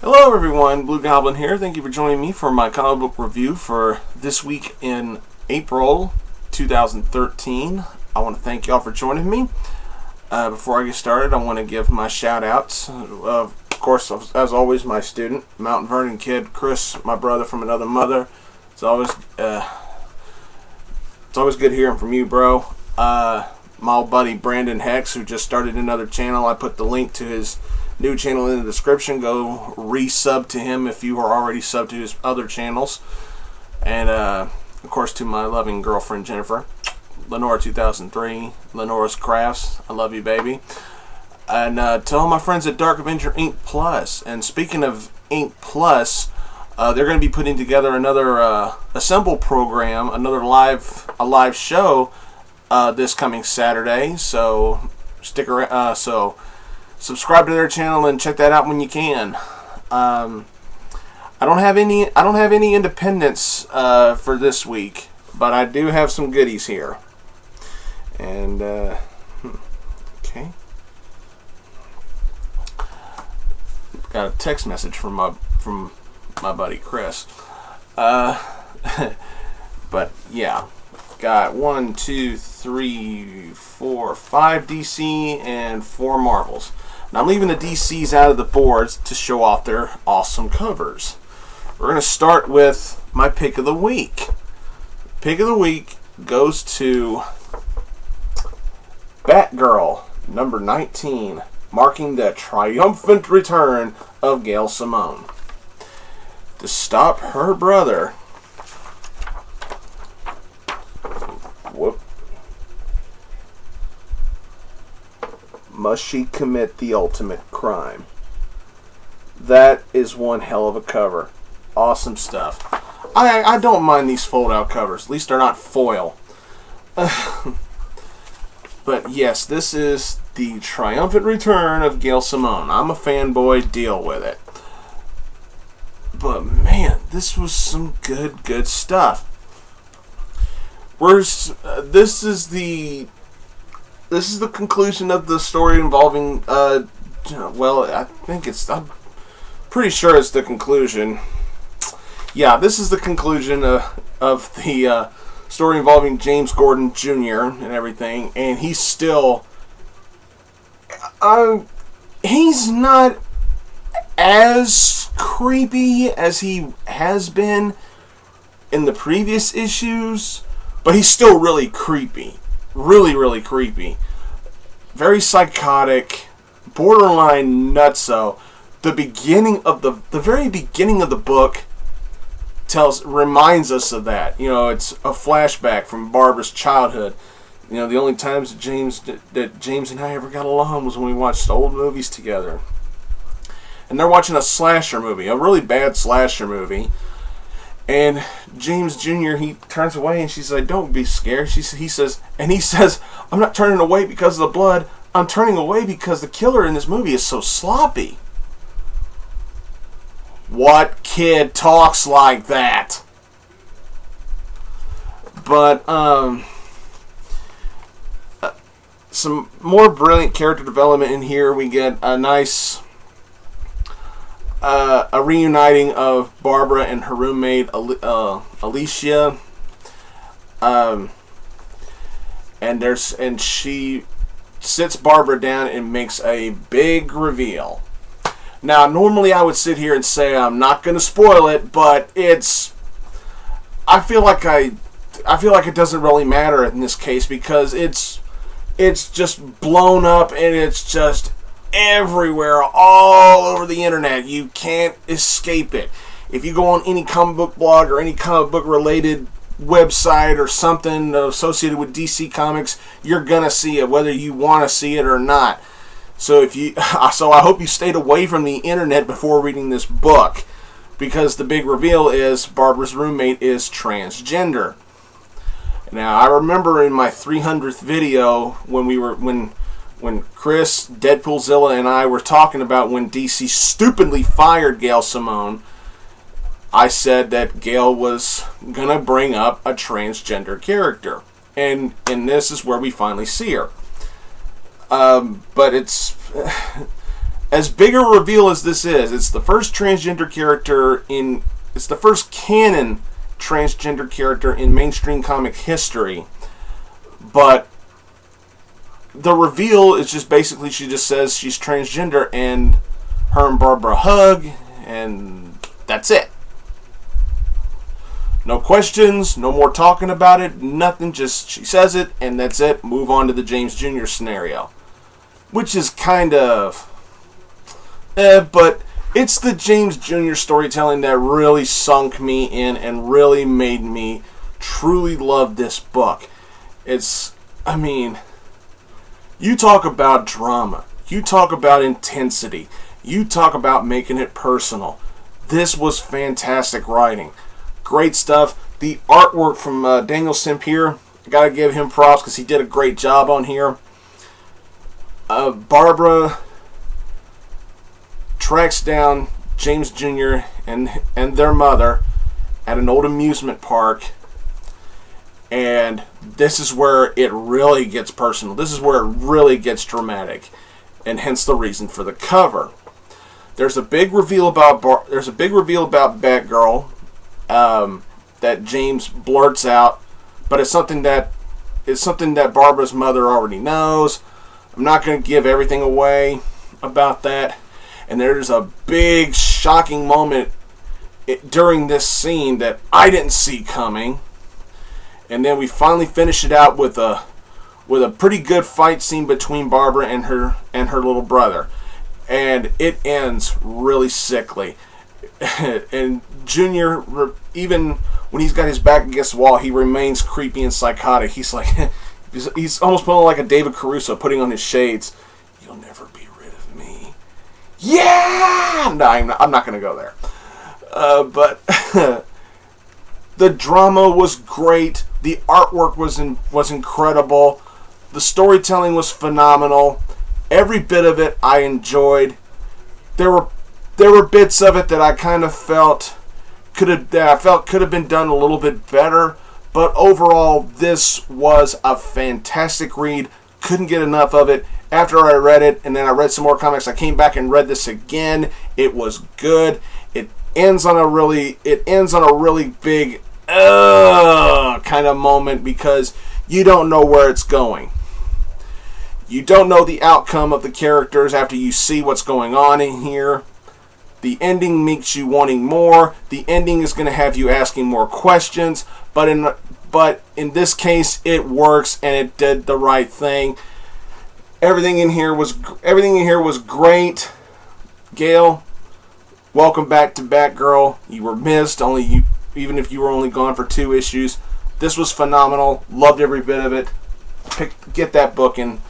Hello everyone, Blugoblin here. Thank you for joining me for my comic book review for this week in April 2013. I want to thank y'all for joining me. Before I get started, I want to give my shout outs. Of course, as always, my student, TheMtVernonKid, Chris, my brother from another mother. It's always good hearing from you, bro. My old buddy Brandon Hex, who just started another channel. I put the link to his new channel in the description. Go resub to him if you are already subbed to his other channels. And of course to my loving girlfriend Jennifer, Lenora 2003, Lenora's Crafts. I love you, baby. And to all my friends at Dark Avenger Inc Plus. And speaking of Inc Plus, they're going to be putting together another assemble program, another live show this coming Saturday. So stick around. Subscribe to their channel and check that out when you can. I don't have any independents for this week, but I do have some goodies here. And okay, got a text message from my buddy Chris. But yeah, got 1, 2, 3, 4, 5 DC and 4 Marvels. Now I'm leaving the DCs out of the boards to show off their awesome covers. We're going to start with my pick of the week. Pick of the week goes to Batgirl, number 19, marking the triumphant return of Gail Simone. To stop her brother, must she commit the ultimate crime. That is one hell of a cover. Awesome stuff. I don't mind these fold-out covers. At least they're not foil. But yes, this is the triumphant return of Gail Simone. I'm a fanboy. Deal with it. But man, this was some good stuff. This is the conclusion of the story involving, well, I'm pretty sure it's the conclusion. Yeah, this is the conclusion of the story involving James Gordon Jr. and everything, and he's still, he's not as creepy as he has been in the previous issues, but he's still really creepy. Really creepy. Very psychotic, borderline nutso. The very beginning of the book reminds us of that. You know, it's a flashback from Barbara's childhood. You know, the only times that James and I ever got along was when we watched old movies together. And they're watching a slasher movie, a really bad slasher movie. And James Jr., he turns away and she's like, "Don't be scared." He says, "I'm not turning away because of the blood. I'm turning away because the killer in this movie is so sloppy." What kid talks like that? But, some more brilliant character development in here. We get a nice a reuniting of Barbara and her roommate Alicia, and she sits Barbara down and makes a big reveal. Now, normally I would sit here and say I'm not going to spoil it, but I feel like it doesn't really matter in this case because it's just blown up and it's just everywhere, all over the internet. You can't escape it. If you go on any comic book blog or any comic book related website or something associated with DC Comics, you're gonna see it, whether you want to see it or not. So I hope you stayed away from the internet before reading this book, because the big reveal is Barbara's roommate is transgender. Now, I remember in my 300th video when Chris, Deadpoolzilla, and I were talking about when DC stupidly fired Gail Simone, I said that Gail was going to bring up a transgender character. And this is where we finally see her. But it's as big a reveal as this is. It's the first transgender character it's the first canon transgender character in mainstream comic history. But the reveal is just basically she just says she's transgender and her and Barbara hug and that's it. No questions, no more talking about it, nothing, just she says it and that's it. Move on to the James Jr. scenario. Which is kind of but it's the James Jr. storytelling that really sunk me in and really made me truly love this book. You talk about drama, you talk about intensity, you talk about making it personal. This was fantastic writing. Great stuff. The artwork from Daniel Sempier, I gotta give him props because he did a great job on here. Barbara tracks down James Jr. and their mother at an old amusement park, and this is where it really gets personal. This is where it really gets dramatic, and hence the reason for the cover. There's a big reveal about Batgirl that James blurts out, but it's something that Barbara's mother already knows. I'm not going to give everything away about that. And there's a big, shocking moment during this scene that I didn't see coming. And then we finally finish it out with a pretty good fight scene between Barbara and her little brother. And it ends really sickly. And Junior, even when he's got his back against the wall, he remains creepy and psychotic. He's like, he's almost pulling like a David Caruso, putting on his shades. You'll never be rid of me. Yeah! No, I'm not going to go there. But the drama was great. The artwork was incredible. The storytelling was phenomenal. Every bit of it I enjoyed. There were bits of it that I kind of felt could have been done a little bit better. But overall, this was a fantastic read. Couldn't get enough of it. After I read it, and then I read some more comics, I came back and read this again. It was good. It ends on a really big kind of moment because you don't know where it's going. You don't know the outcome of the characters after you see what's going on in here. The ending makes you wanting more. The ending is going to have you asking more questions. But in this case, it works and it did the right thing. Everything in here was great. Gail, welcome back to Batgirl. You were missed, even if you were only gone for 2 issues. This was phenomenal. Loved every bit of it. Get that book and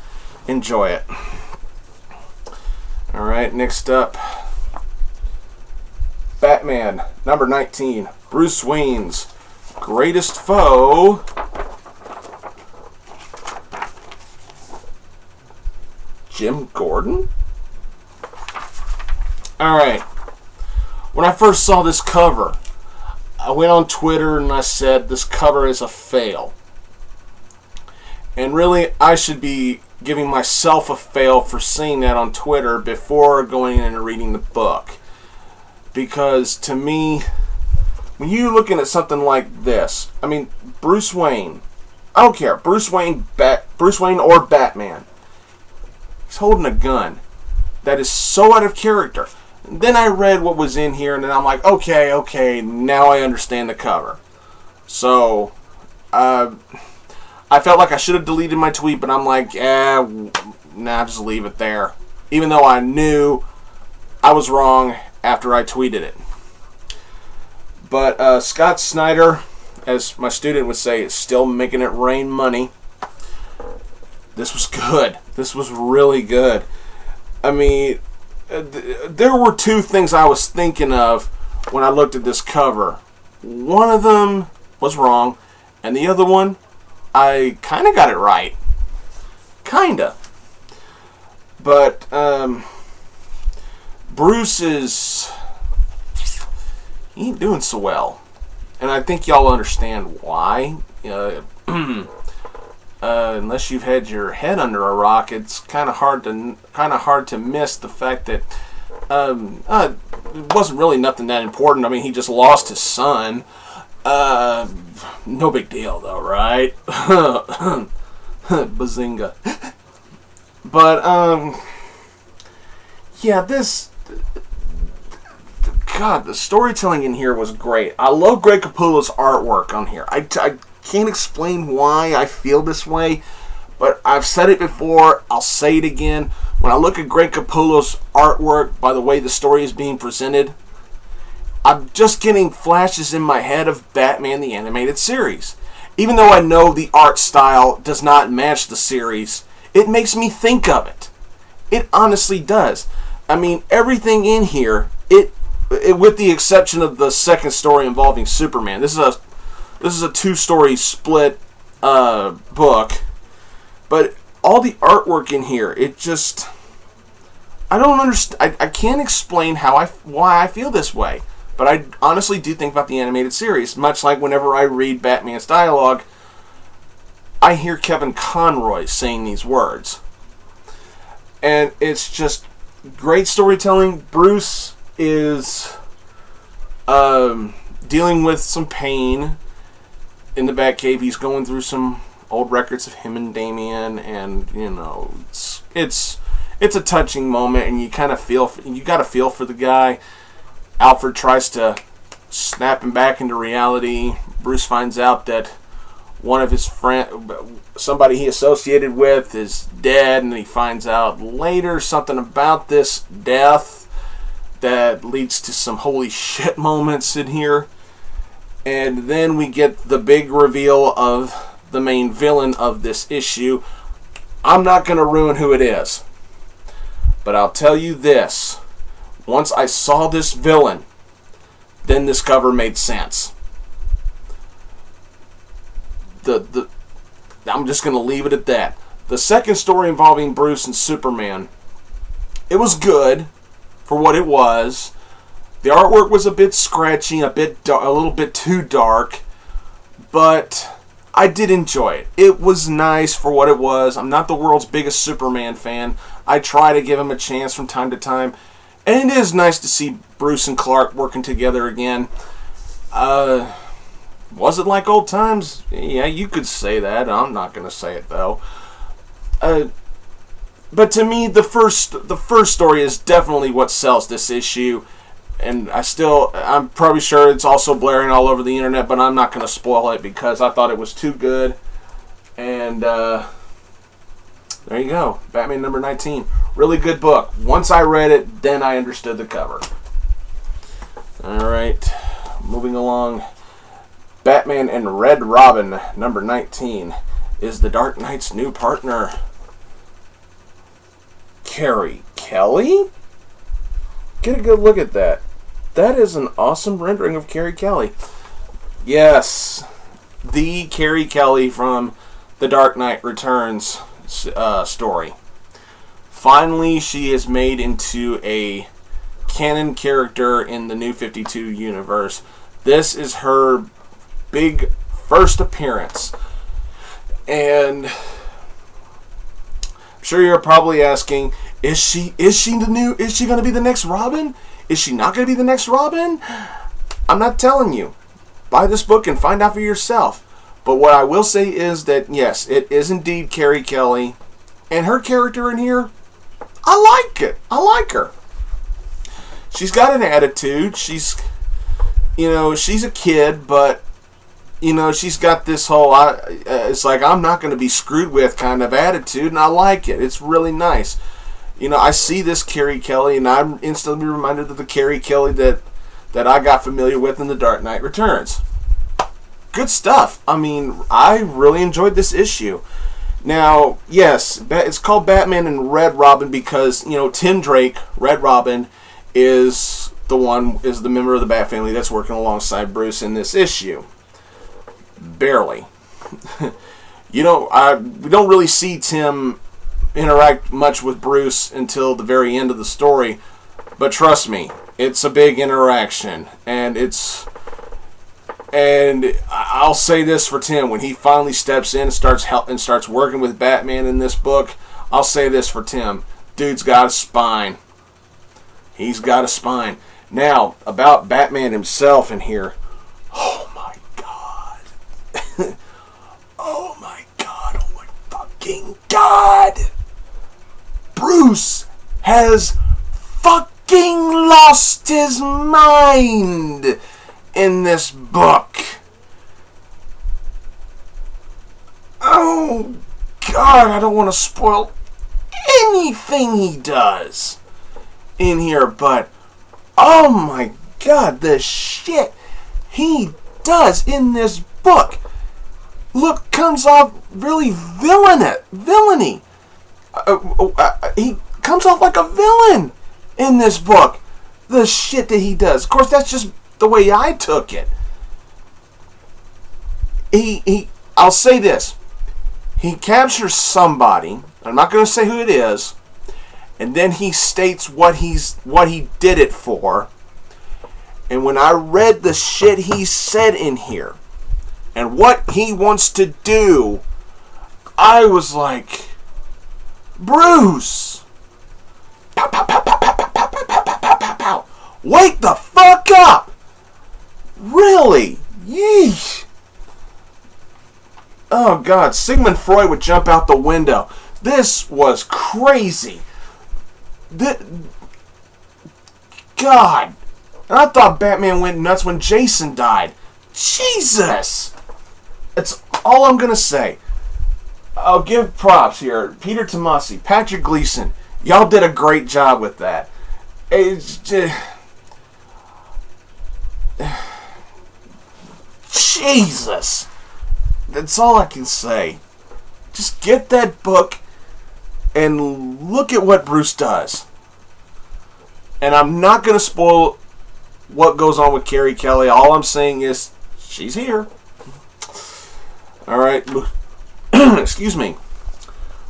enjoy it. All right, next up, Batman number 19. Bruce Wayne's greatest foe. Jim Gordon? Alright. When I first saw this cover, I went on Twitter and I said this cover is a fail. And really, I should be giving myself a fail for saying that on Twitter before going in and reading the book. Because to me, when you're looking at something like this, I mean, Bruce Wayne, I don't care, Bruce Wayne or Batman, holding a gun. That is so out of character. And then I read what was in here, and then I'm like, okay, now I understand the cover. So, I felt like I should have deleted my tweet, but I'm like, just leave it there. Even though I knew I was wrong after I tweeted it. But Scott Snyder, as my student would say, is still making it rain money. This was good. This was really good. I mean, there were two things I was thinking of when I looked at this cover. One of them was wrong, and the other one, I kind of got it right. Kinda. But, Bruce he ain't doing so well. And I think y'all understand why. Unless you've had your head under a rock, it's kind of hard to miss the fact that it wasn't really nothing that important. I mean, he just lost his son. No big deal, though, right? Bazinga. But yeah, God, the storytelling in here was great. I love Greg Capullo's artwork on here. I can't explain why I feel this way, but I've said it before, I'll say it again. When I look at Greg Capullo's artwork, by the way the story is being presented, I'm just getting flashes in my head of Batman the Animated Series. Even though I know the art style does not match the series, it makes me think of it. It honestly does. I mean, everything in here, with the exception of the second story involving Superman. This is a two-story split book, but all the artwork in here, it just, I don't understand. I can't explain why I feel this way, but I honestly do think about the animated series. Much like whenever I read Batman's dialogue, I hear Kevin Conroy saying these words, and it's just great storytelling. Bruce is dealing with some pain in the Batcave. He's going through some old records of him and Damian, and it's a touching moment, and you got to feel for the guy. Alfred tries to snap him back into reality. Bruce finds out that one of his somebody he associated with, is dead, and he finds out later something about this death that leads to some holy shit moments in here. And then we get the big reveal of the main villain of this issue. I'm not going to ruin who it is, but I'll tell you this. Once I saw this villain, then this cover made sense. I'm just going to leave it at that. The second story involving Bruce and Superman, it was good for what it was. The artwork was a bit scratchy, a little bit too dark, but I did enjoy it. It was nice for what it was. I'm not the world's biggest Superman fan. I try to give him a chance from time to time, and it is nice to see Bruce and Clark working together again. Was it like old times? Yeah, you could say that. I'm not going to say it, though. But to me, the first story is definitely what sells this issue. And I'm probably sure it's also blaring all over the internet, but I'm not going to spoil it because I thought it was too good. And there you go. Batman number 19. Really good book. Once I read it, then I understood the cover. Alright, moving along. Batman and Red Robin number 19 is the Dark Knight's new partner, Carrie Kelly? Get a good look at that. That is an awesome rendering of Carrie Kelly. Yes, the Carrie Kelly from The Dark Knight Returns story. Finally, she is made into a canon character in the New 52 universe. This is her big first appearance. And I'm sure you're probably asking, is she going to be the next Robin? Is she not going to be the next Robin? I'm not telling you. Buy this book and find out for yourself. But what I will say is that, yes, it is indeed Carrie Kelly. And her character in here, I like it. I like her. She's got an attitude. She's a kid, but, she's got this whole, it's like, I'm not going to be screwed with kind of attitude, and I like it. It's really nice. I see this Carrie Kelly, and I'm instantly reminded of the Carrie Kelly that I got familiar with in The Dark Knight Returns. Good stuff. I mean, I really enjoyed this issue. Now, yes, it's called Batman and Red Robin because, Tim Drake, Red Robin, is the member of the Bat family that's working alongside Bruce in this issue. Barely. We don't really see Tim interact much with Bruce until the very end of the story, but trust me, it's a big interaction, and I'll say this for Tim, when he finally steps in and starts working with Batman in this book, I'll say this for Tim, dude's got a spine. He's got a spine. Now, about Batman himself in here, oh my God. Oh my God, oh my fucking God. Bruce has fucking lost his mind in this book. Oh God, I don't want to spoil anything he does in here, but oh my God, the shit he does in this book comes off really villainy. He comes off like a villain in this book. The shit that he does. Of course, that's just the way I took it. I'll say this. He captures somebody, I'm not going to say who it is, and then he states what he did it for. And when I read the shit he said in here, and what he wants to do, I was like, Bruce! Pow, pow, pow, pow, pow, pow, pow, pow, pow, pow, pow, pow. Wake the fuck up! Really? Yeesh. Oh God, Sigmund Freud would jump out the window. This was crazy. God. And I thought Batman went nuts when Jason died. Jesus! That's all I'm going to say. I'll give props here. Peter Tomasi, Patrick Gleason. Y'all did a great job with that. It's just... Jesus! That's all I can say. Just get that book and look at what Bruce does. And I'm not going to spoil what goes on with Carrie Kelly. All I'm saying is she's here. Alright. Excuse me.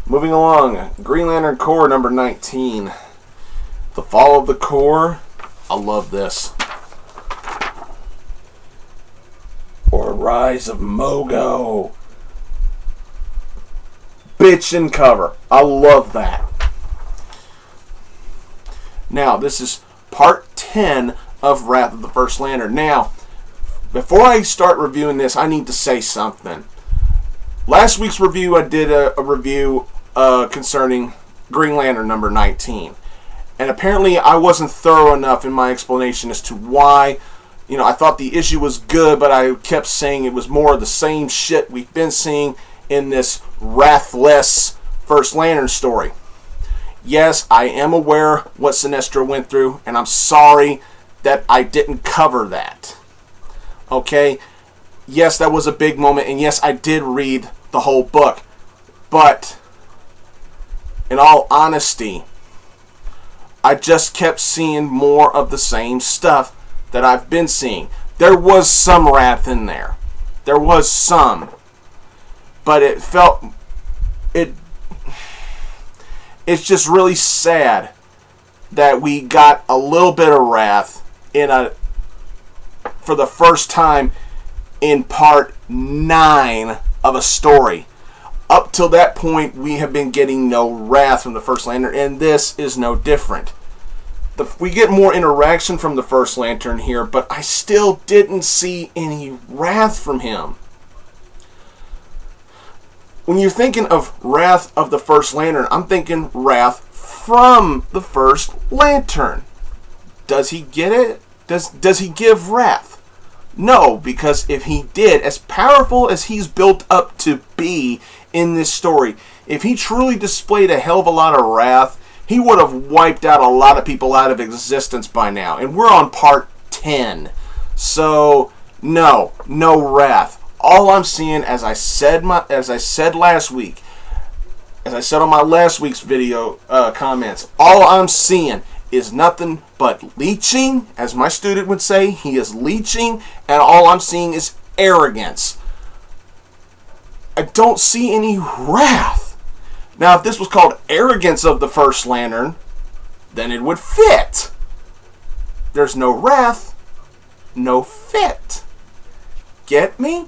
Moving along. Green Lantern Corps number 19. The Fall of the Corps. I love this. Or Rise of Mogo. Bitchin' cover. I love that. Now, this is part 10 of Wrath of the First Lantern. Now, before I start reviewing this, I need to say something. Last week's review, I did a review concerning Green Lantern number 19. And apparently I wasn't thorough enough in my explanation as to why. I thought the issue was good, but I kept saying it was more of the same shit we've been seeing in this Wrathless First Lantern story. Yes, I am aware what Sinestro went through, and I'm sorry that I didn't cover that. Okay? Yes, that was a big moment, and yes, I did read the whole book. But, in all honesty, I just kept seeing more of the same stuff that I've been seeing. There was some wrath in there. There was some. But it's just really sad that we got a little bit of wrath for the first time in part 9 of a story. Up till that point, we have been getting no wrath from the First Lantern, and this is no different. We get more interaction from the First Lantern here, but I still didn't see any wrath from him. When you're thinking of Wrath of the First Lantern, I'm thinking Wrath from the first Lantern. Does he get it? Does he give wrath? No, because if he did, as powerful as he's built up to be in this story, if he truly displayed a hell of a lot of wrath, he would have wiped out a lot of people out of existence by now. And we're on part 10. So, no wrath. All I'm seeing, as I said last week, as I said on my last week's video comments, all I'm seeing is nothing but leeching. As my student would say, he is leeching, and all I'm seeing is arrogance. I don't see any wrath. Now, if this was called Arrogance of the First Lantern, then it would fit. There's no wrath, no fit. Get me?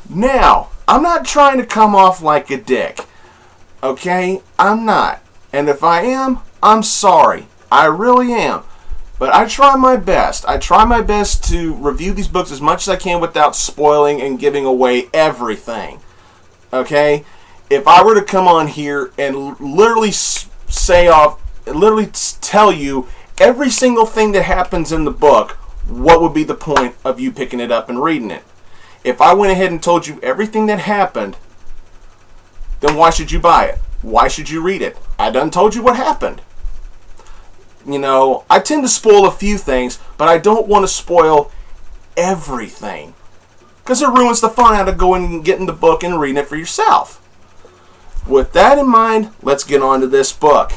Now, I'm not trying to come off like a dick. Okay? I'm not. And if I am, I'm sorry. I really am. But I try my best. I try my best to review these books as much as I can without spoiling and giving away everything. Okay? If I were to come on here and literally tell you every single thing that happens in the book, what would be the point of you picking it up and reading it? If I went ahead and told you everything that happened, then why should you buy it? Why should you read it? I done told you what happened. You know, I tend to spoil a few things, but I don't want to spoil everything, because it ruins the fun out of going and getting the book and reading it for yourself. With that in mind, let's get on to this book.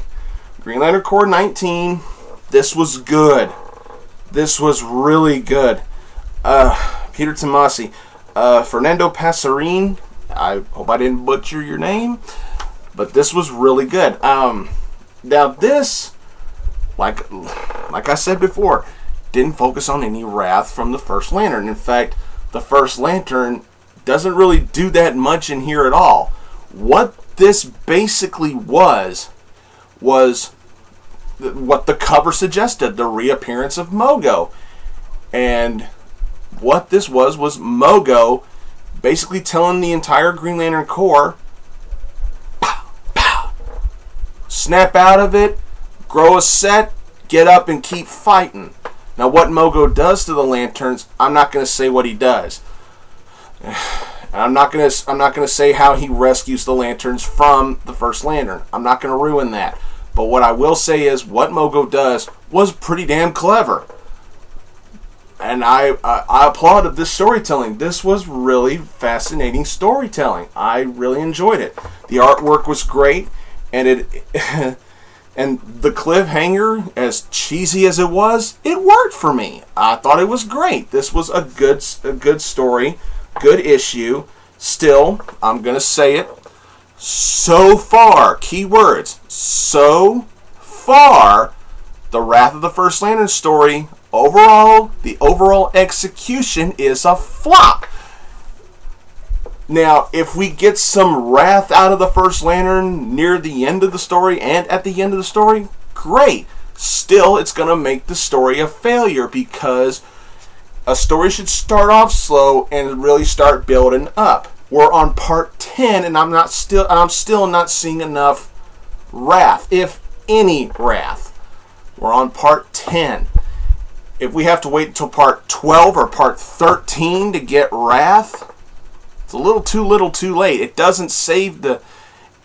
Green Lantern Corps 19. This was good. This was really good. Peter Tomasi. Fernando Passarin. I hope I didn't butcher your name. But this was really good. Now this, like I said before, didn't focus on any wrath from the First Lantern. In fact, the First Lantern doesn't really do that much in here at all. What this basically was what the cover suggested, the reappearance of Mogo. And what this was Mogo basically telling the entire Green Lantern Corps, pow, pow, snap out of it, grow a set, get up and keep fighting. Now what Mogo does to the Lanterns, I'm not going to say what he does. I'm not gonna say how he rescues the Lanterns from the First Lantern. I'm not gonna ruin that. But what I will say is what Mogo does was pretty damn clever, and I applauded this storytelling. This was really fascinating storytelling. I really enjoyed it. The artwork was great, and and the cliffhanger, as cheesy as it worked for me. I thought it was great. This was a good story. Good issue. Still, I'm going to say it. So far, keywords, so far, the Wrath of the First Lantern story, the overall execution is a flop. Now, if we get some wrath out of the First Lantern near the end of the story and at the end of the story, great. Still, it's going to make the story a failure, because a story should start off slow and really start building up. We're on part 10, and I'm still not seeing enough wrath, if any wrath. We're on part 10. If we have to wait until part 12 or part 13 to get wrath, it's a little too late. It doesn't save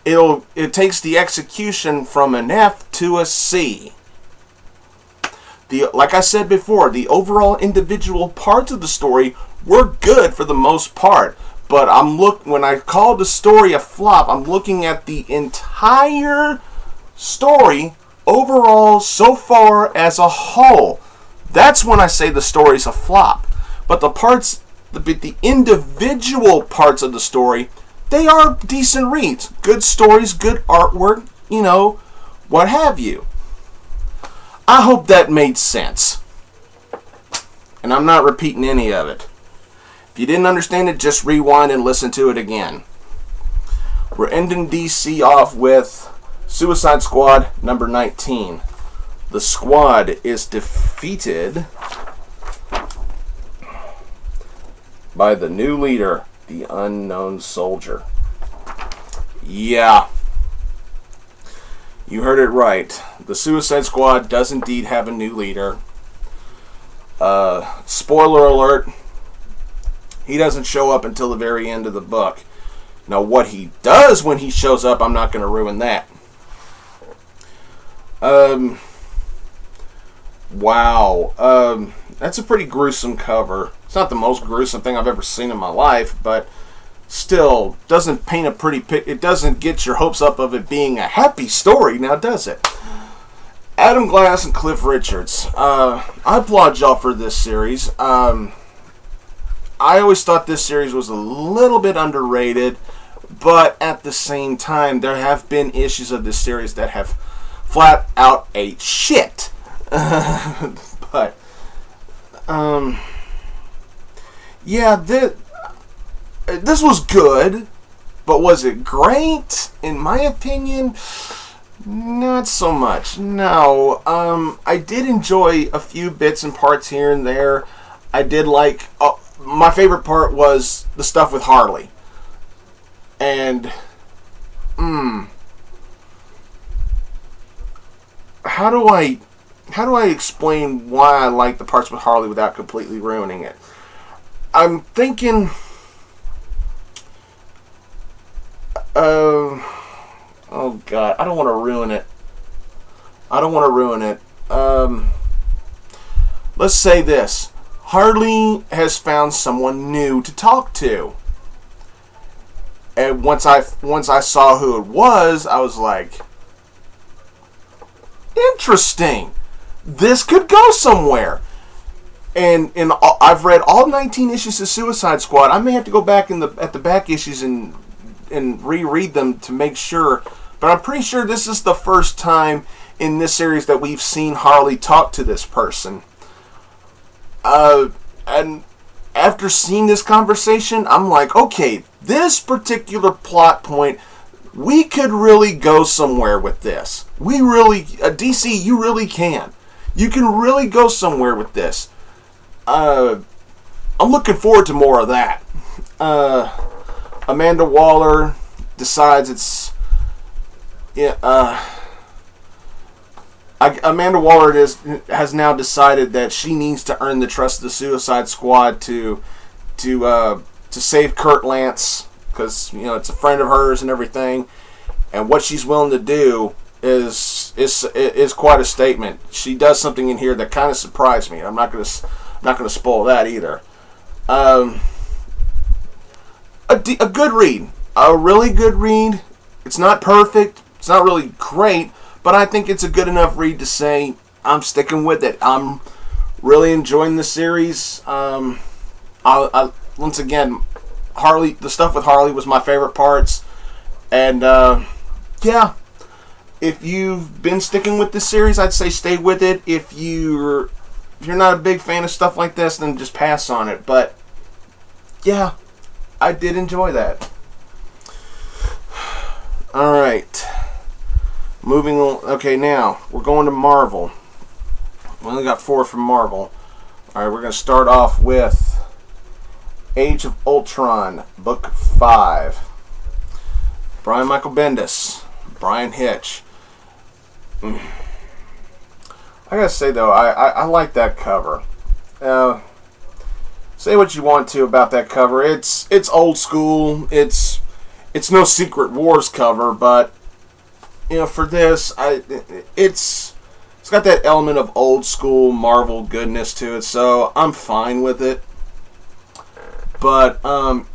it takes the execution from an F to a C. Like I said before, the overall individual parts of the story were good for the most part. But when I call the story a flop, I'm looking at the entire story overall so far as a whole. That's when I say the story's a flop. But the individual parts of the story, they are decent reads. Good stories, good artwork, what have you. I hope that made sense. And I'm not repeating any of it. If you didn't understand it, just rewind and listen to it again. We're ending DC off with Suicide Squad number 19. The squad is defeated by the new leader, the Unknown Soldier. Yeah. You heard it right. The Suicide Squad does indeed have a new leader. Spoiler alert, he doesn't show up until the very end of the book. Now, what he does when he shows up, I'm not going to ruin that. Wow. That's a pretty gruesome cover. It's not the most gruesome thing I've ever seen in my life, but still doesn't paint a pretty picture. It doesn't get your hopes up of it being a happy story, now does it? Adam Glass and Cliff Richards. I applaud y'all for this series. I always thought this series was a little bit underrated, but at the same time, there have been issues of this series that have flat out ate shit. But, yeah, this was good, but was it great? In my opinion, not so much. No, I did enjoy a few bits and parts here and there. I did like, my favorite part was the stuff with Harley. And, how do I explain why I like the parts with Harley without completely ruining it? I'm thinking, oh God, I don't want to ruin it. Let's say this. Harley has found someone new to talk to. And once I saw who it was, I was like, interesting. This could go somewhere. And I've read all 19 issues of Suicide Squad. I may have to go back at the back issues and reread them to make sure. But I'm pretty sure this is the first time in this series that we've seen Harley talk to this person. And after seeing this conversation, I'm like, okay, this particular plot point, we could really go somewhere with this. We really, DC, you really can. You can really go somewhere with this. I'm looking forward to more of that. Amanda Waller decides Amanda Waller has now decided that she needs to earn the trust of the Suicide Squad to save Kurt Lance, because it's a friend of hers and everything, and what she's willing to do is quite a statement. She does something in here that kind of surprised me. I'm not going to spoil that either. A good read, a really good read. It's not perfect. It's not really great, but I think it's a good enough read to say I'm sticking with it. I'm really enjoying the series. Once again, Harley, the stuff with Harley was my favorite parts, and yeah. If you've been sticking with this series, I'd say stay with it. If you're not a big fan of stuff like this, then just pass on it. But yeah, I did enjoy that. All right, moving on. Okay, now we're going to Marvel. We only got 4 from Marvel. All right, we're going to start off with Age of Ultron, Book 5. Brian Michael Bendis, Brian Hitch. I gotta say though, I like that cover. Say what you want to about that cover. It's old school. It's no Secret Wars cover, but for this, it's got that element of old school Marvel goodness to it. So I'm fine with it. But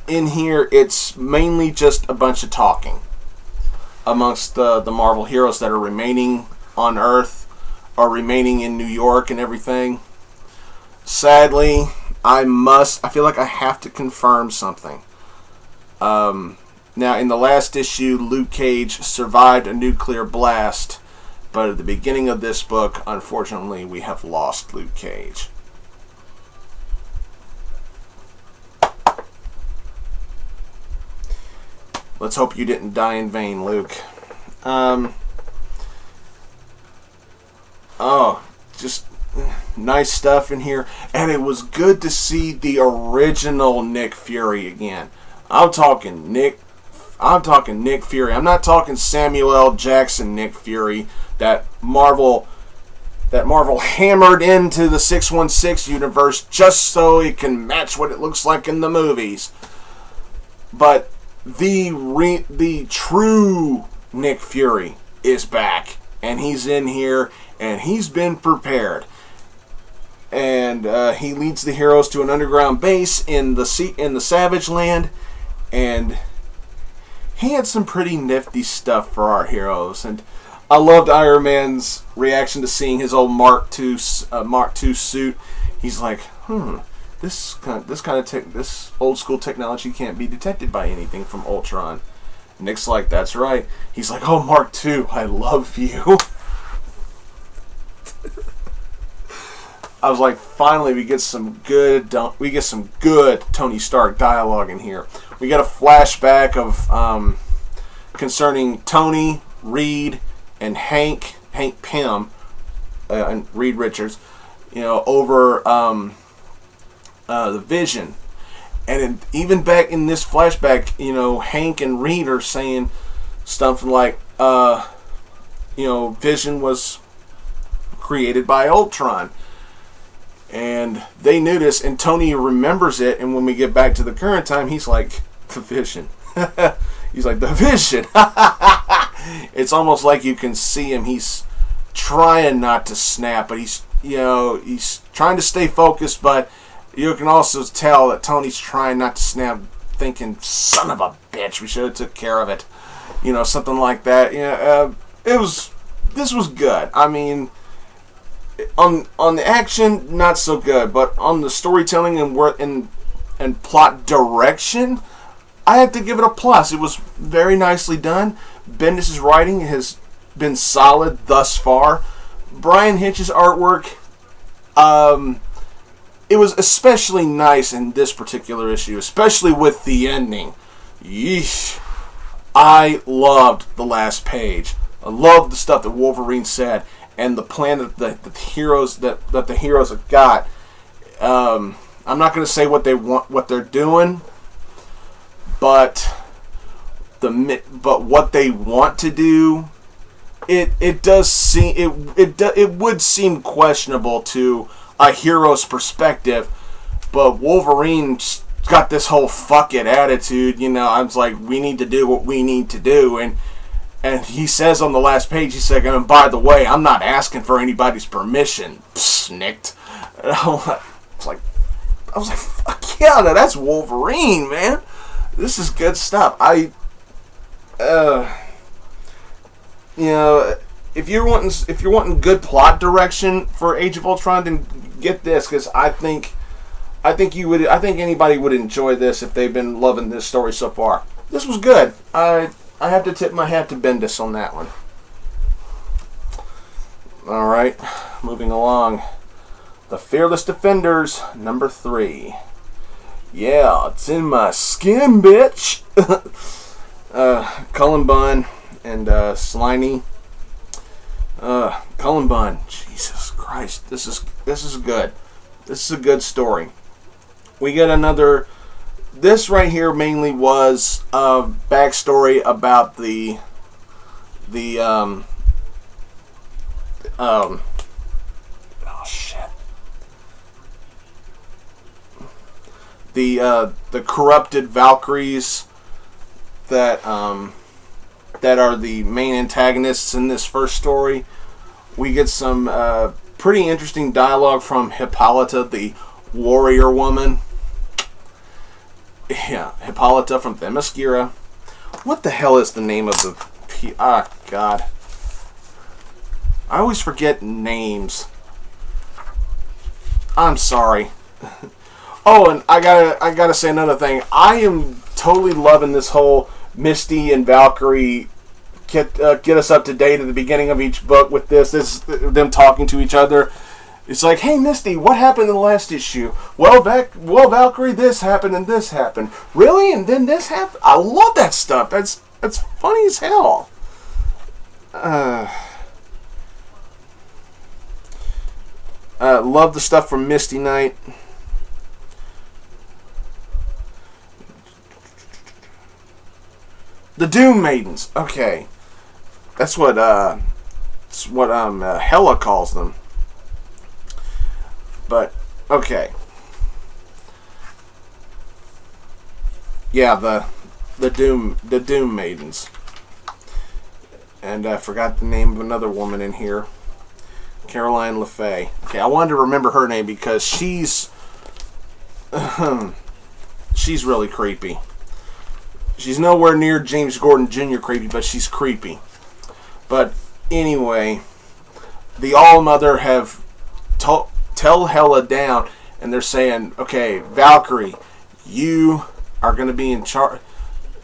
in here, it's mainly just a bunch of talking amongst the Marvel heroes that are remaining on Earth or remaining in New York and everything. Sadly, I feel like I have to confirm something. Now, in the last issue, Luke Cage survived a nuclear blast, but at the beginning of this book, unfortunately, we have lost Luke Cage. Let's hope you didn't die in vain, Luke. Just nice stuff in here. And it was good to see the original Nick Fury again. I'm talking Nick Nick Fury. I'm not talking Samuel L. Jackson Nick Fury that Marvel hammered into the 616 universe just so it can match what it looks like in the movies. But the true Nick Fury is back, and he's in here, and he's been prepared. And he leads the heroes to an underground base in the Savage Land, and he had some pretty nifty stuff for our heroes. And I loved Iron Man's reaction to seeing his old Mark II suit. He's like, this old school technology can't be detected by anything from Ultron. Nick's like, that's right. He's like, oh, Mark II, I love you. I was like, finally, we get some good Tony Stark dialogue in here. We get a flashback of concerning Tony, Reed, and Hank Pym, and Reed Richards, over the Vision. And even back in this flashback, Hank and Reed are saying something like, Vision was created by Ultron. And they notice, and Tony remembers it, and when we get back to the current time, he's like, the Vision. He's like, the Vision. It's almost like you can see him. He's trying not to snap, but he's trying to stay focused, but you can also tell that Tony's trying not to snap, thinking, son of a bitch, we should have took care of it. Something like that. This was good. I mean, on the action, not so good, but on the storytelling and plot direction, I have to give it a plus. It was very nicely done. Bendis' writing has been solid thus far. Brian Hitch's artwork, it was especially nice in this particular issue, especially with the ending. Yeesh. I loved the last page. I loved the stuff that Wolverine said. And the plan that the heroes have got. I'm not going to say what they're doing, but what they want to do, it does seem it would seem questionable to a hero's perspective, but Wolverine's got this whole fuck it attitude. I was like, we need to do what we need to do, and he says on the last page, he's like, and by the way, I'm not asking for anybody's permission. Snicked. I was like, fuck yeah, that's Wolverine, man. This is good stuff. If you're wanting good plot direction for Age of Ultron, then get this, because I think anybody would enjoy this if they've been loving this story so far. This was good. I have to tip my hat to Bendis on that one. Alright, moving along. The Fearless Defenders, number 3. Yeah, it's in my skin, bitch! Cullen Bunn and Sliney. Cullen Bunn, Jesus Christ, this is good. This is a good story. We get another... This right here mainly was a backstory about the corrupted Valkyries that are the main antagonists in this first story. We get some pretty interesting dialogue from Hippolyta, the warrior woman. Yeah, Hippolyta from Themyscira. What the hell is the name of the... God. I always forget names. I'm sorry. Oh, and I gotta say another thing. I am totally loving this whole Misty and Valkyrie get us up to date at the beginning of each book with this them talking to each other. It's like, hey, Misty, what happened in the last issue? Well, Valkyrie, this happened and this happened. Really? And then this happened? I love that stuff. That's funny as hell. Love the stuff from Misty Knight. The Doom Maidens. Okay. That's what Hela calls them. But okay. Yeah, the Doom Maidens. And I forgot the name of another woman in here. Caroline LeFay. Okay, I wanted to remember her name because she's really creepy. She's nowhere near James Gordon Jr. creepy, but she's creepy. But anyway, the All-Mother have tell Hela down, and they're saying, okay, Valkyrie, you are going to be in charge.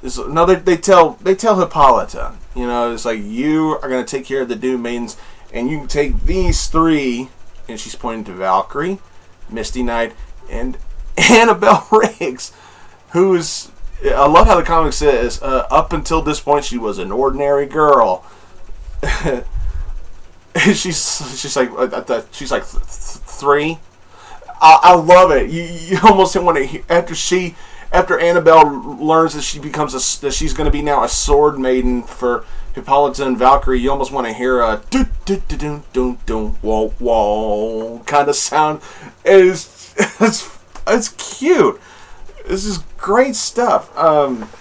No, they tell Hippolyta, you know, it's like, you are going to take care of the Doom Maidens, and you can take these three, and she's pointing to Valkyrie, Misty Knight, and Annabelle Riggs, who's, I love how the comic says, up until this point she was an ordinary girl. she's like 3. I love it. You almost want to, after Annabelle learns that that she's going to be now a sword maiden for Hippolyta and Valkyrie, you almost want to hear a do do do do do do whoa whoa kind of sound. It's cute. This is great stuff.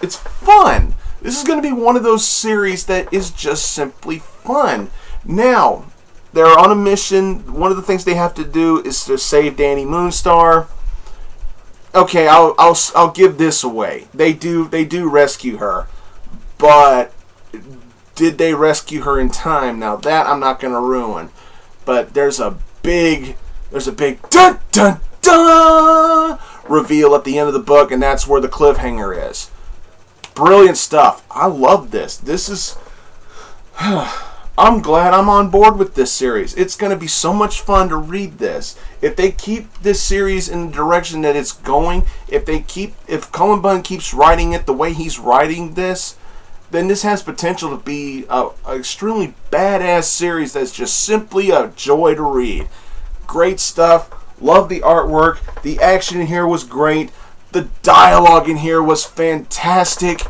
It's fun. This is going to be one of those series that is just simply fun. Now, they're on a mission. One of the things they have to do is to save Danny Moonstar. Okay, I'll give this away. They do rescue her, but did they rescue her in time? Now that I'm not going to ruin. But there's a big dun dun dun reveal at the end of the book, and that's where the cliffhanger is. Brilliant stuff. I love this. This is... I'm glad I'm on board with this series. It's going to be so much fun to read this. If they keep this series in the direction that it's going, if Cullen Bunn keeps writing it the way he's writing this, then this has potential to be an extremely badass series that's just simply a joy to read. Great stuff. Love the artwork. The action in here was great. The dialogue in here was fantastic.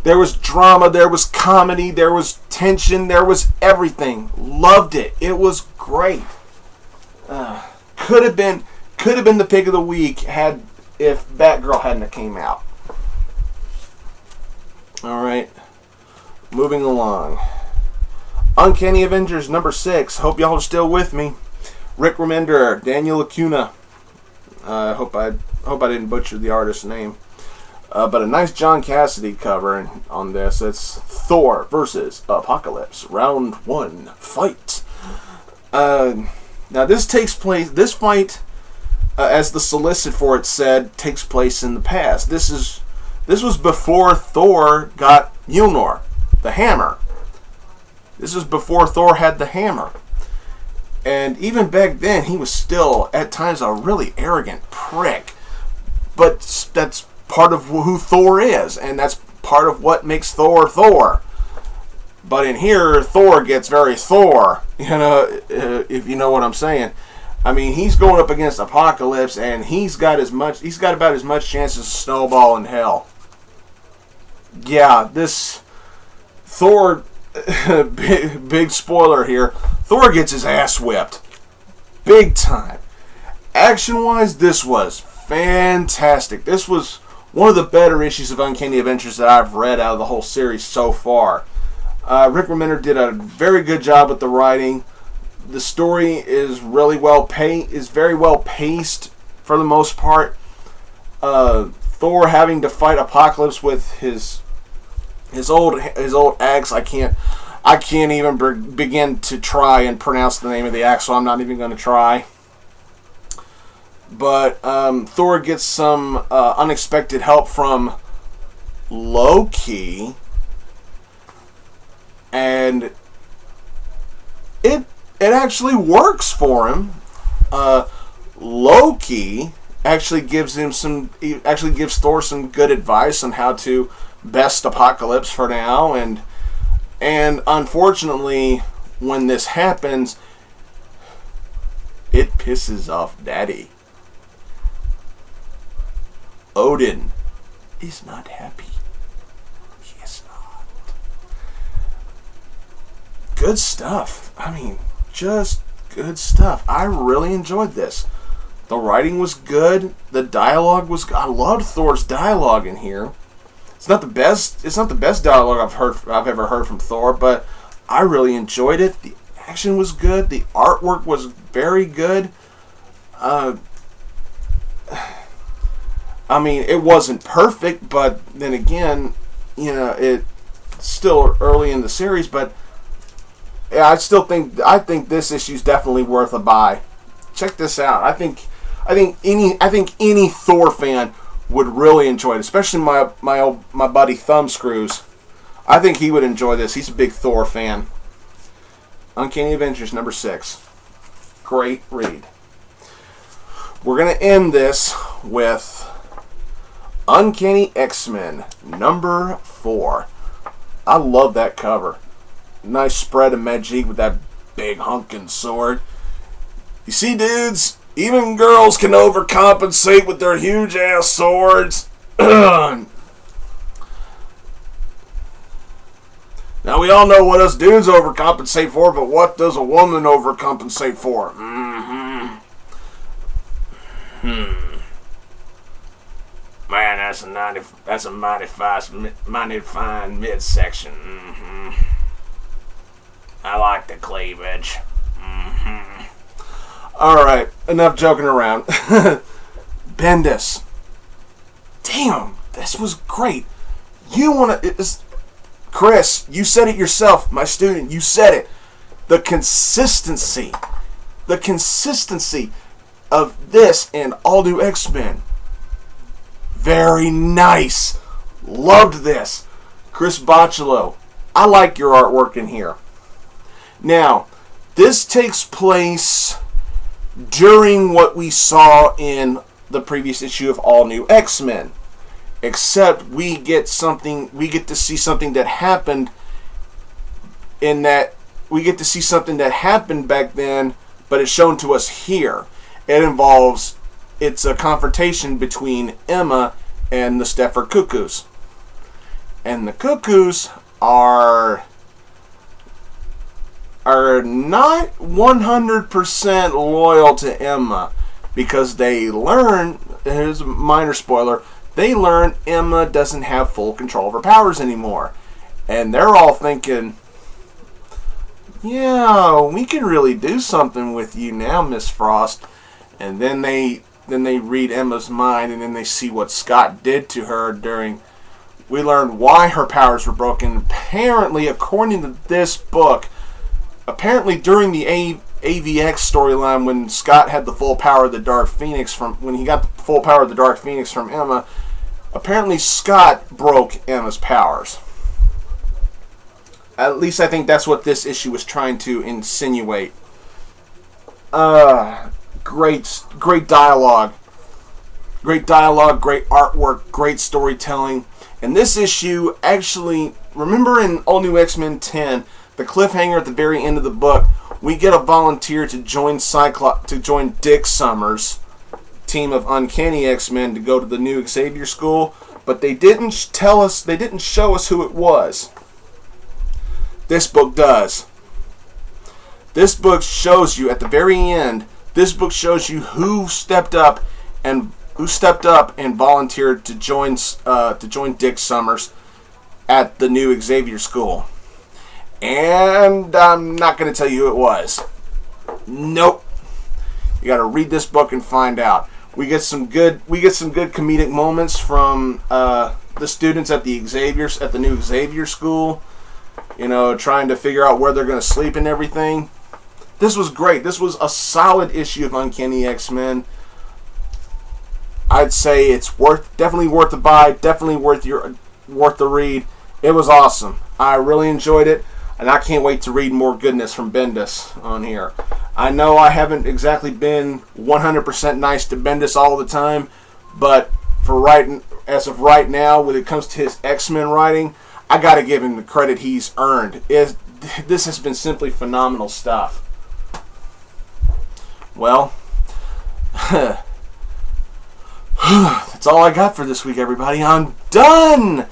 There was drama, there was comedy, there was tension, there was everything. Loved it. It was great. Could have been the pick of the week if Batgirl hadn't came out. All right, moving along. Uncanny Avengers number 6. Hope y'all are still with me. Rick Remender, Daniel Acuna. I hope I didn't butcher the artist's name. But a nice John Cassidy cover on this. It's Thor versus Apocalypse, round 1, fight. Now this fight, as the solicit for it said, takes place in the past. This was before Thor got Mjolnir, the hammer. This was before Thor had the hammer. And even back then, he was still, at times, a really arrogant prick. But that's part of who Thor is, and that's part of what makes Thor Thor. But in here, Thor gets very Thor, if you know what I'm saying. I mean, he's going up against Apocalypse, and he's got about as much chance as a snowball in hell. Yeah, this Thor, big spoiler here, Thor gets his ass whipped. Big time. Action-wise, this was fantastic. This was one of the better issues of Uncanny Avengers that I've read out of the whole series so far. Rick Remender did a very good job with the writing. The story is very well paced for the most part. Thor having to fight Apocalypse with his old axe. I can't even begin to try and pronounce the name of the axe, so I'm not even going to try. But Thor gets some unexpected help from Loki, and it actually works for him. Loki actually gives Thor some good advice on how to best Apocalypse for now, and unfortunately, when this happens, it pisses off Daddy. Odin is not happy. He is not. good stuff. I mean, just good stuff. I really enjoyed this. The writing was good. The dialogue was good. I loved Thor's dialogue in here. It's not the best. It's not the best dialogue I've ever heard from Thor, but I really enjoyed it. The action was good. The artwork was very good. I mean, it wasn't perfect, but then again, you know, it's still early in the series. But yeah, I think this issue is definitely worth a buy. Check this out. I think any Thor fan would really enjoy it, especially my buddy Thumbscrews. I think he would enjoy this. He's a big Thor fan. Uncanny Avengers number 6. Great read. We're going to end this with Uncanny X-Men number 4. I love that cover. Nice spread of Magic with that big hunkin' sword. You see, dudes, even girls can overcompensate with their huge ass swords. Now, we all know what us dudes overcompensate for, but what does a woman overcompensate for? Man, that's a mighty fine midsection. I like the cleavage. Alright, enough joking around. Bendis. Damn, this was great. Chris, you said it yourself, my student, you said it. The consistency of this and all new X-Men. Very nice. Loved this. Chris Bocciolo, I like your artwork in here. Now, this takes place during what we saw in the previous issue of All New X-Men. Except we get to see something that happened back then, but it's shown to us here. It's a confrontation between Emma and the Stepford Cuckoos. And the Cuckoos are not 100% loyal to Emma, because they learn, here's a minor spoiler, they learn Emma doesn't have full control of her powers anymore. And they're all thinking, yeah, we can really do something with you now, Miss Frost. And then they read Emma's mind, and then they see what Scott did to her during... We learned why her powers were broken. Apparently, according to this book, during the AVX storyline, when Scott had the full power of the Dark Phoenix when he got the full power of the Dark Phoenix from Emma, apparently Scott broke Emma's powers. At least I think that's what this issue was trying to insinuate. Great dialogue. Great dialogue, great artwork, great storytelling. And this issue actually, remember in All New X-Men 10, the cliffhanger at the very end of the book, we get a volunteer to join Dick Summers' team of Uncanny X-Men to go to the new Xavier School, but they didn't show us who it was. This book does. This book shows you at the very end. This book shows you who stepped up and volunteered to join Dick Summers at the new Xavier School. And I'm not going to tell you who it was. Nope. You got to read this book and find out. We get some good comedic moments from the students at the new Xavier School. You know, trying to figure out where they're going to sleep and everything. This was great. This was a solid issue of Uncanny X-Men. I'd say it's definitely worth the buy, definitely worth the read. It was awesome. I really enjoyed it, and I can't wait to read more goodness from Bendis on here. I know I haven't exactly been 100% nice to Bendis all the time, but as of right now, when it comes to his X-Men writing, I got to give him the credit he's earned. This has been simply phenomenal stuff. Well, that's all I got for this week, everybody. I'm done!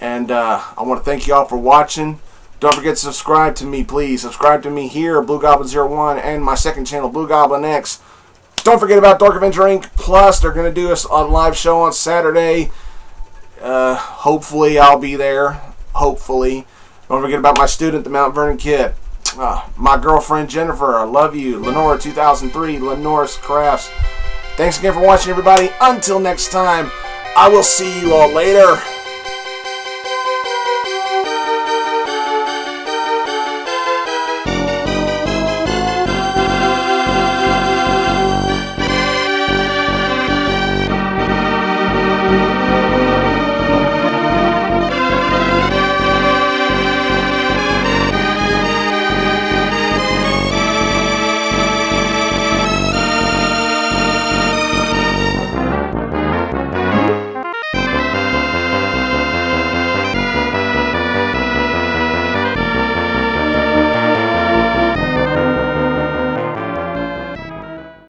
And I want to thank you all for watching. Don't forget to subscribe to me, please. Subscribe to me here, Blugoblin01, and my second channel, Blugoblin X. Don't forget about Dark Avenger Inc. Plus, they're going to do a live show on Saturday. Hopefully, I'll be there. Hopefully. Don't forget about my student, TheMtVernonKid. My girlfriend, Jennifer. I love you. Lenora 2003. Lenore's Crafts. Thanks again for watching, everybody. Until next time, I will see you all later.